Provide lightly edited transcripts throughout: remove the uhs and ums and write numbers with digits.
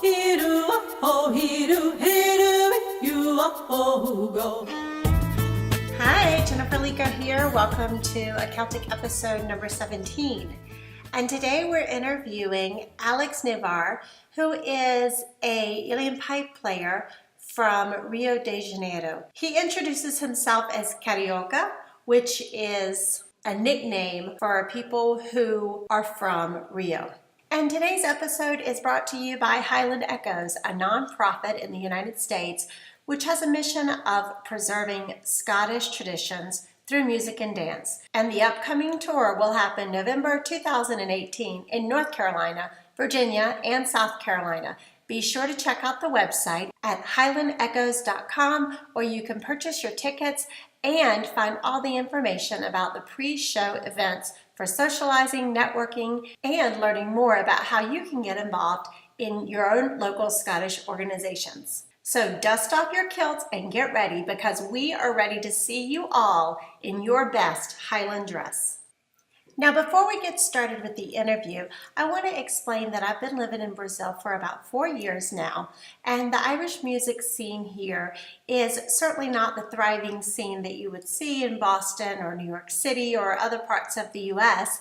hiru, oh, hiru, hiru, you, oh, go. Hi, Jennifer Lico here. Welcome to a Celtic episode number 17. And today we're interviewing Alex Navar, who is a uilleann pipe player from Rio de Janeiro. He introduces himself as Carioca, which is a nickname for people who are from Rio. And today's episode is brought to you by Highland Echoes, a nonprofit in the United States which has a mission of preserving Scottish traditions through music and dance. And the upcoming tour will happen November 2018 in North Carolina, Virginia, and South Carolina. Be sure to check out the website at highlandechoes.com, where you can purchase your tickets and find all the information about the pre-show events for socializing, networking, and learning more about how you can get involved in your own local Scottish organizations. So dust off your kilts and get ready, because we are ready to see you all in your best Highland dress. Now, before we get started with the interview, I want to explain that I've been living in Brazil for about 4 years now, and the Irish music scene here is certainly not the thriving scene that you would see in Boston or New York City or other parts of the U.S.,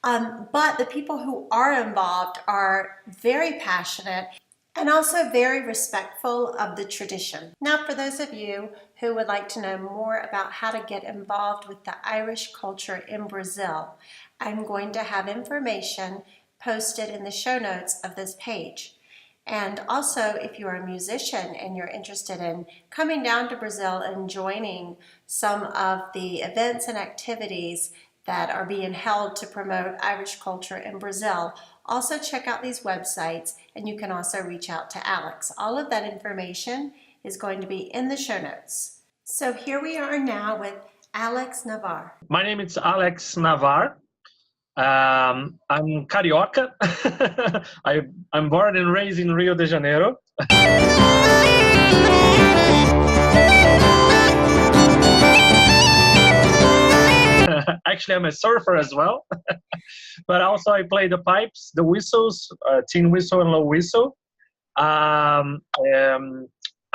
but the people who are involved are very passionate and also very respectful of the tradition. Now, for those of you who would like to know more about how to get involved with the Irish culture in Brazil, I'm going to have information posted in the show notes of this page. And also, if you're a musician and you're interested in coming down to Brazil and joining some of the events and activities that are being held to promote Irish culture in Brazil, also check out these websites, and you can also reach out to Alex. All of that information is going to be in the show notes. So here we are now with Alex Navar. My name is Alex Navar. I'm Carioca. I'm born and raised in Rio de Janeiro. Actually, I'm a surfer as well, but also I play the pipes, the whistles, tin whistle and low whistle. I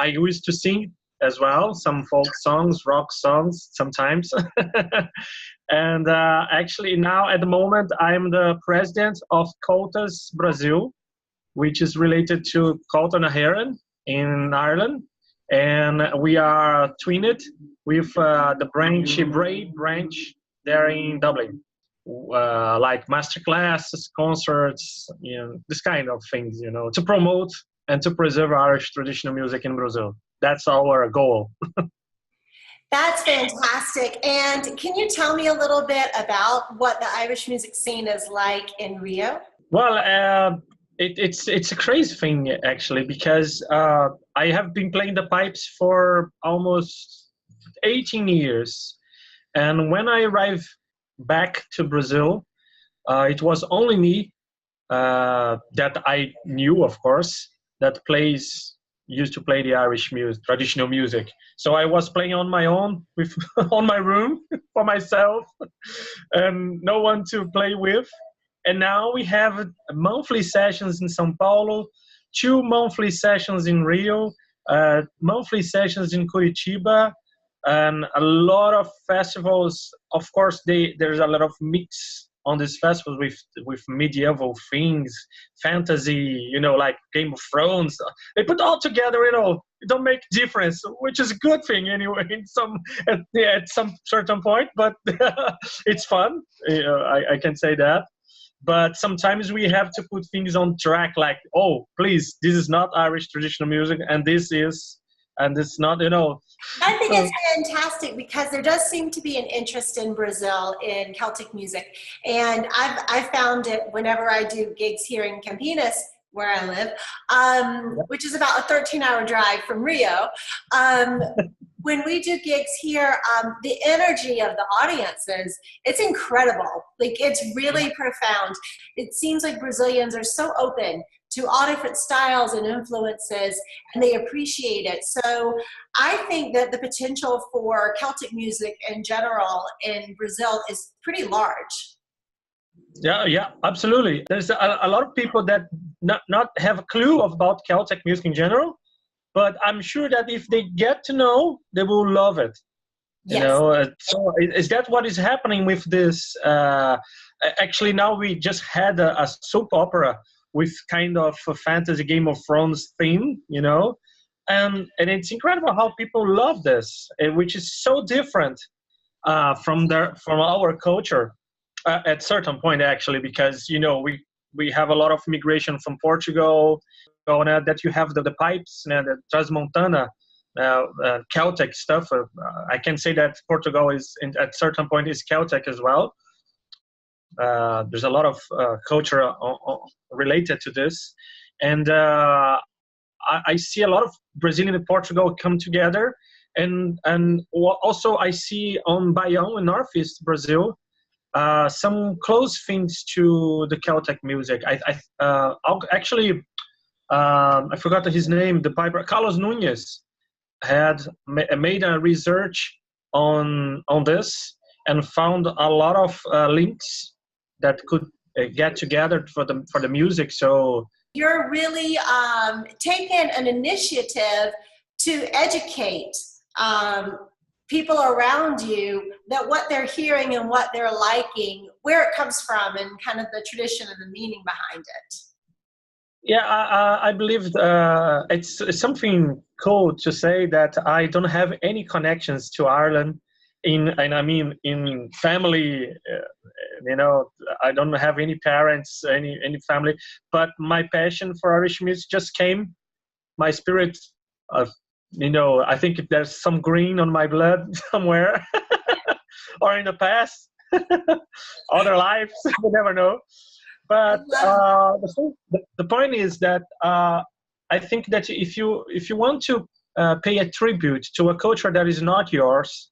used to sing as well, some folk songs, rock songs sometimes. And actually now at the moment, I'm the president of Cultas Brazil, which is related to Culta na Heron in Ireland. And we are twinned with the Bray branch there in Dublin, like master classes, concerts, this kind of things, to promote and to preserve Irish traditional music in Brazil. That's our goal. That's fantastic. And can you tell me a little bit about what the Irish music scene is like in Rio? Well, it's a crazy thing, actually, because I have been playing the pipes for almost 18 years. And when I arrived back to Brazil, it was only me that I knew, of course, that used to play the Irish music, traditional music. So I was playing on my own, on my room for myself, and no one to play with. And now we have monthly sessions in São Paulo, 2 monthly sessions in Rio, monthly sessions in Curitiba, and a lot of festivals. Of course, there's a lot of mix on these festivals with medieval things, fantasy, like Game of Thrones. They put all together, it don't make difference, which is a good thing anyway, at some certain point, but it's fun. I can say that. But sometimes we have to put things on track, like, oh, please, this is not Irish traditional music, and this is, and it's not, I think it's fantastic, because there does seem to be an interest in Brazil in Celtic music. And I've found it whenever I do gigs here in Campinas, where I live, which is about a 13-hour drive from Rio. When we do gigs here, the energy of the audiences, it's incredible. Like, it's really profound. It seems like Brazilians are so open to all different styles and influences, and they appreciate it. So I think that the potential for Celtic music in general in Brazil is pretty large. Yeah, absolutely. There's a lot of people that not have a clue about Celtic music in general, but I'm sure that if they get to know, they will love it. Yes. So is that what is happening with this? Actually, now we just had a soap opera with kind of a fantasy Game of Thrones theme, and it's incredible how people love this, which is so different from our culture at certain point actually, because we have a lot of migration from Portugal, that you have the pipes, the transmontana Celtic stuff. I can say that Portugal at certain point is Celtic as well. There's a lot of culture related to this, and I see a lot of Brazilian and Portugal come together, and also I see on Baião in Northeast Brazil some close things to the Celtic music. Actually, I forgot his name. The piper Carlos Nunes had made a research on this and found a lot of links that could get together for the music. So you're really taking an initiative to educate people around you that what they're hearing and what they're liking, where it comes from, and kind of the tradition and the meaning behind it. Yeah, I believe it's something cool to say that I don't have any connections to Ireland, in family. I don't have any parents, any family, but my passion for Irish music just came. My spirit, I think there's some green on my blood somewhere, or in the past, other lives, you never know. But the point is that I think that if you want to pay a tribute to a culture that is not yours,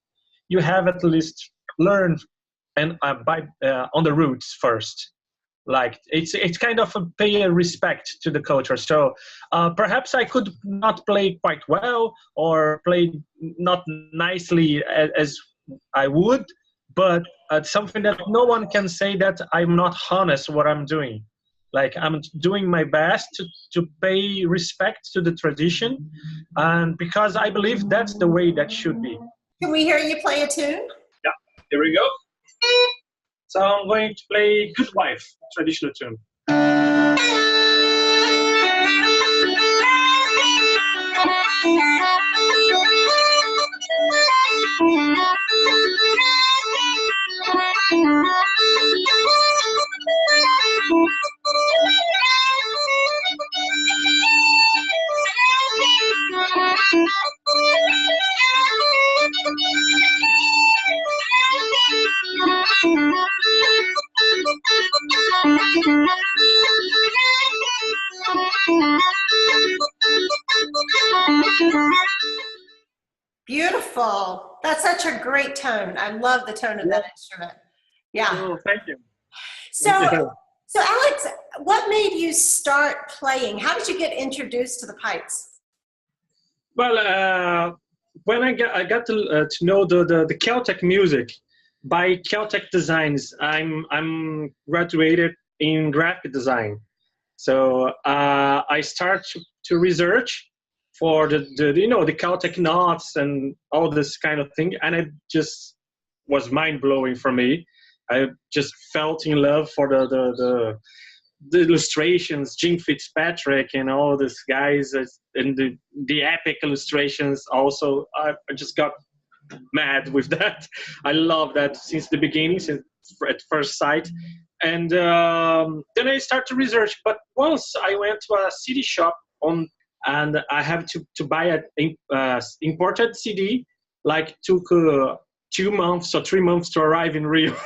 you have at least learned and on the roots first. Like it's kind of pay a respect to the culture. So perhaps I could not play quite well or play not nicely as I would, but something that no one can say that I'm not honest what I'm doing. Like I'm doing my best to pay respect to the tradition, and because I believe that's the way that should be. Can we hear you play a tune? Yeah, here we go. So I'm going to play Good Wife, traditional tune. Beautiful. That's such a great tone. I love the tone of that instrument. Yeah. Oh, thank you. So Alex, what made you start playing? How did you get introduced to the pipes? Well, when I got to know the Celtic music by Celtic Designs, I'm graduated in graphic design. So I start to research for the Celtic knots and all this kind of thing, and it just was mind blowing for me. I just felt in love for the illustrations, Jim Fitzpatrick and all these guys, and the epic illustrations. Also, I just got mad with that. I love that since the beginning, since at first sight. And then I start to research. But once I went to a CD shop and I have to buy an imported CD, like took 2 months or 3 months to arrive in Rio.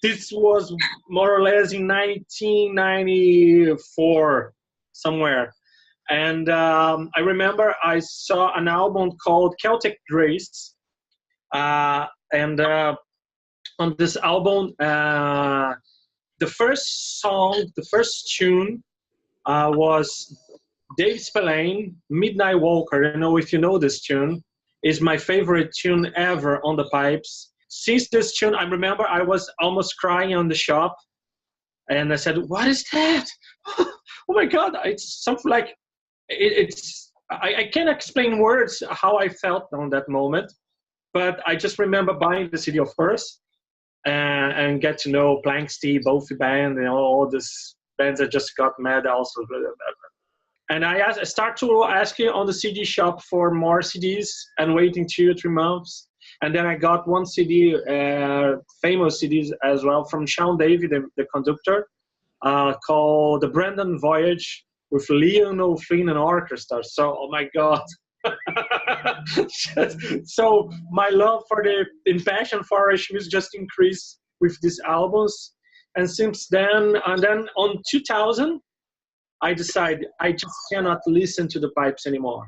This was more or less in 1994 somewhere. And I remember I saw an album called Celtic Grace. And on this album, the first song, the first tune was Dave Spillane, Midnight Walker. I don't know if you know this tune. Is my favorite tune ever on the pipes. since this tune, I remember I was almost crying on the shop, and I said, "What is that? Oh my God!" It's something like I can't explain words how I felt on that moment, but I just remember buying the CD, of course, and get to know Planksty, both band, and all these bands that just got mad also. And I start to asking on the CD shop for more CDs and waiting 2 or 3 months. And then I got one CD, famous CDs as well, from Sean Davey, the conductor, called The Brandon Voyage with Leon O'Flynn and orchestra. So, oh my God. So my love for and passion for Irish music just increased with these albums. And since then, and then on 2000, I decided I just cannot listen to the pipes anymore.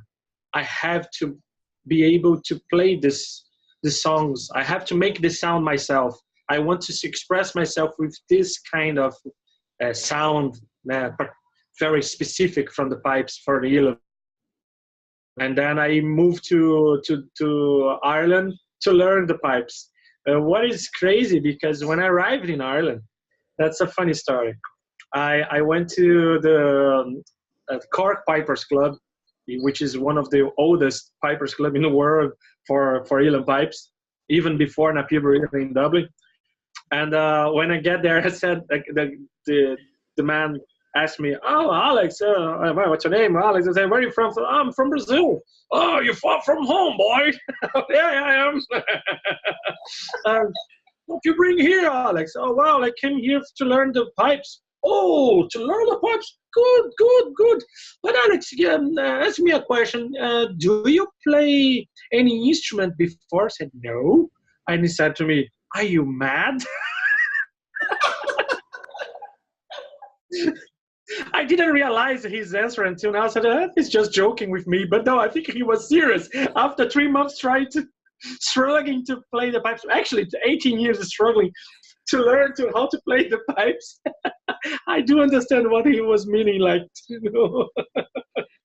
I have to be able to play the songs. I have to make the sound myself. I want to express myself with this kind of sound, very specific from the pipes for the Ilan. And then I moved to Ireland to learn the pipes. What is crazy, because when I arrived in Ireland, that's a funny story. I went to the Cork Pipers Club, which is one of the oldest pipers club in the world for Ilan pipes, even before Napier in Dublin. And when I get there, I said, the man asked me, "Oh, Alex, what's your name, Alex?" I said, "Where are you from?" "I'm from Brazil." "Oh, you're far from home, boy." "Yeah, I am." "What you bring here, Alex?" "Oh, well, I came here to learn the pipes." "Oh, to learn the pipes? Good. But Alex, ask me a question. Do you play any instrument before?" I said, "No." And he said to me, "Are you mad?" I didn't realize his answer until now. I said, he's just joking with me. But no, I think he was serious. After 3 months struggling to play the pipes, actually 18 years struggling to learn how to play the pipes, I do understand what he was meaning. Like,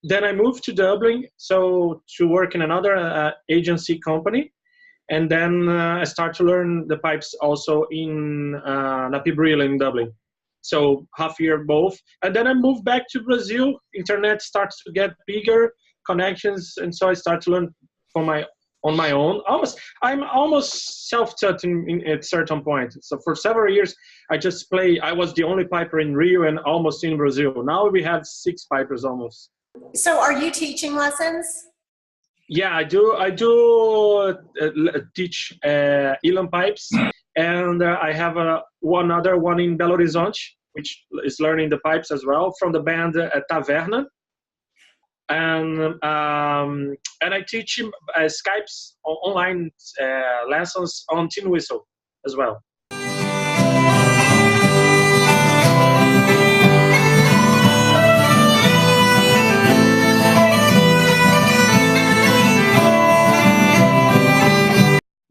Then I moved to Dublin, so to work in another agency company. And then I started to learn the pipes also in Napier in Dublin. So half year both. And then I moved back to Brazil. Internet starts to get bigger, connections. And so I started to learn on my own. I'm almost self-taught at certain point. So for several years, I just play. I was the only piper in Rio and almost in Brazil. Now we have 6 pipers almost. So are you teaching lessons? Yeah, I do teach Ilan pipes. And I have one other one in Belo Horizonte, which is learning the pipes as well, from the band Taverna. And I teach Skype's online lessons on tin whistle as well.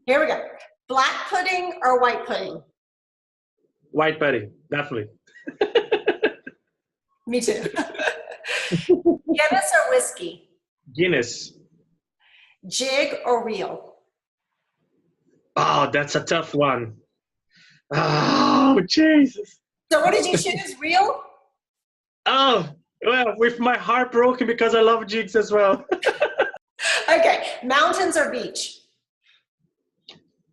Here we go. Black pudding or white pudding? White pudding, definitely. Me too. Guinness or whiskey? Guinness. Jig or reel? Oh, that's a tough one. Oh, Jesus. So what did you choose, reel? Oh, well, with my heart broken because I love jigs as well. Okay, mountains or beach?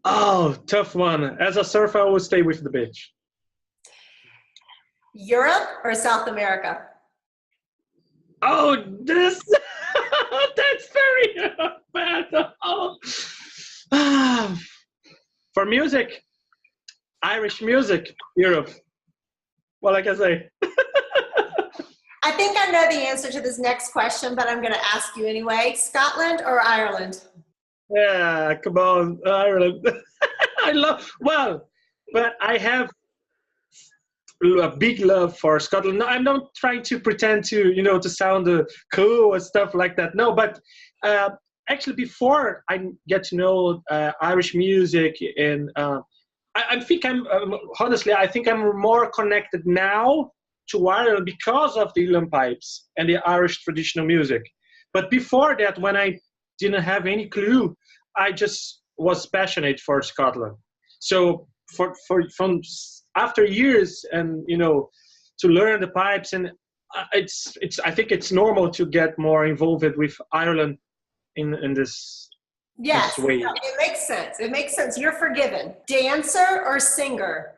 Oh, tough one. As a surfer, I will stay with the beach. Europe or South America? Oh, that's very bad. Oh. For music, Irish music, Europe. What I can say. I think I know the answer to this next question, but I'm going to ask you anyway. Scotland or Ireland? Yeah, come on, Ireland. But I have a big love for Scotland. No, I'm not trying to pretend to sound cool and stuff like that. No, but actually before I get to know Irish music, and I think honestly, I think I'm more connected now to Ireland because of the Ilan pipes and the Irish traditional music. But before that, when I didn't have any clue, I just was passionate for Scotland. So from after years, and to learn the pipes, and it's I think it's normal to get more involved with Ireland in this Yes, way. it makes sense. It makes sense. You're forgiven. Dancer or singer?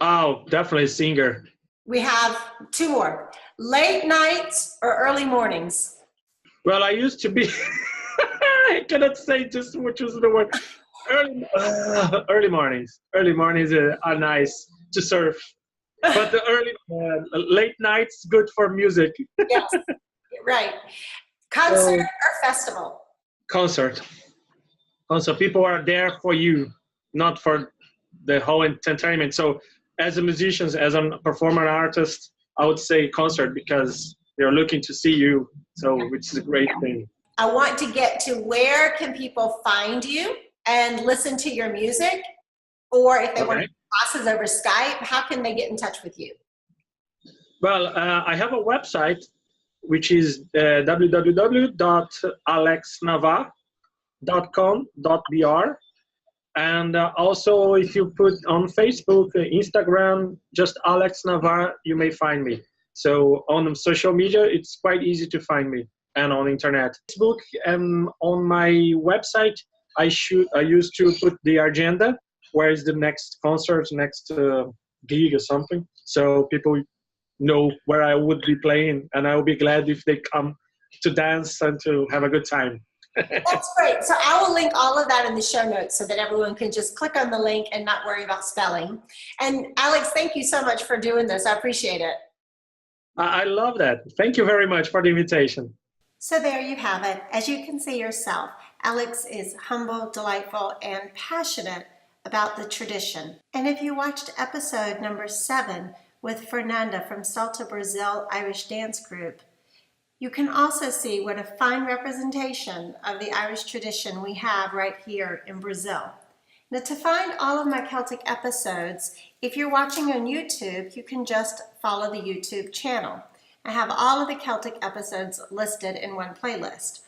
Oh, definitely singer. We have two more. Late nights or early mornings? Well, I used to be. I cannot say just which was the word. Early mornings. Early mornings are nice to surf, but the late nights good for music. Yes, right. Concert or festival? Concert. People are there for you, not for the whole entertainment. So as a musician, as a performer artist, I would say concert, because they're looking to see you. So which is a great thing. I want to get to where can people find you and listen to your music, or if they want to do classes over Skype, how can they get in touch with you? Well, I have a website, which is www.alexnavar.com.br. And also, if you put on Facebook, Instagram, just Alex Navar, you may find me. So on social media, it's quite easy to find me, and on internet. Facebook and on my website, I used to put the agenda, where is the next concert, next gig or something, so people know where I would be playing, and I will be glad if they come to dance and to have a good time. That's great. So I will link all of that in the show notes so that everyone can just click on the link and not worry about spelling. And Alex, thank you so much for doing this. I appreciate it. I love that. Thank you very much for the invitation. So there you have it. As you can see yourself, Alex is humble, delightful, and passionate about the tradition. And if you watched episode number 7 with Fernanda from Salta, Brazil Irish Dance Group, you can also see what a fine representation of the Irish tradition we have right here in Brazil. Now, to find all of my Celtic episodes, if you're watching on YouTube, you can just follow the YouTube channel. I have all of the Celtic episodes listed in one playlist.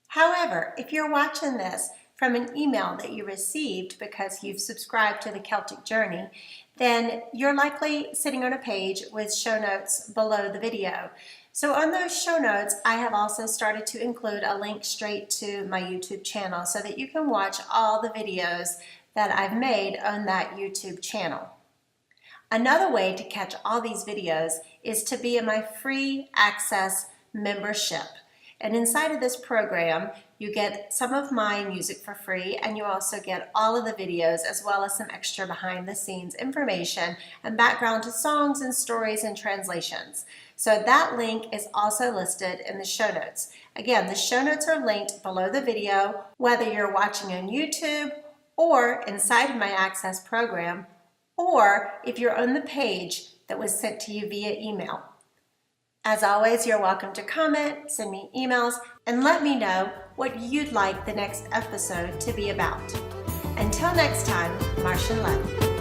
However, if you're watching this from an email that you received because you've subscribed to the Celtic Journey, then you're likely sitting on a page with show notes below the video. So on those show notes, I have also started to include a link straight to my YouTube channel so that you can watch all the videos that I've made on that YouTube channel. Another way to catch all these videos is to be in my free access membership. And inside of this program, you get some of my music for free, and you also get all of the videos as well as some extra behind the scenes information and background to songs and stories and translations. So that link is also listed in the show notes. Again, the show notes are linked below the video, whether you're watching on YouTube or inside of my Access program, or if you're on the page that was sent to you via email. As always, you're welcome to comment, send me emails, and let me know what you'd like the next episode to be about. Until next time, Martian love.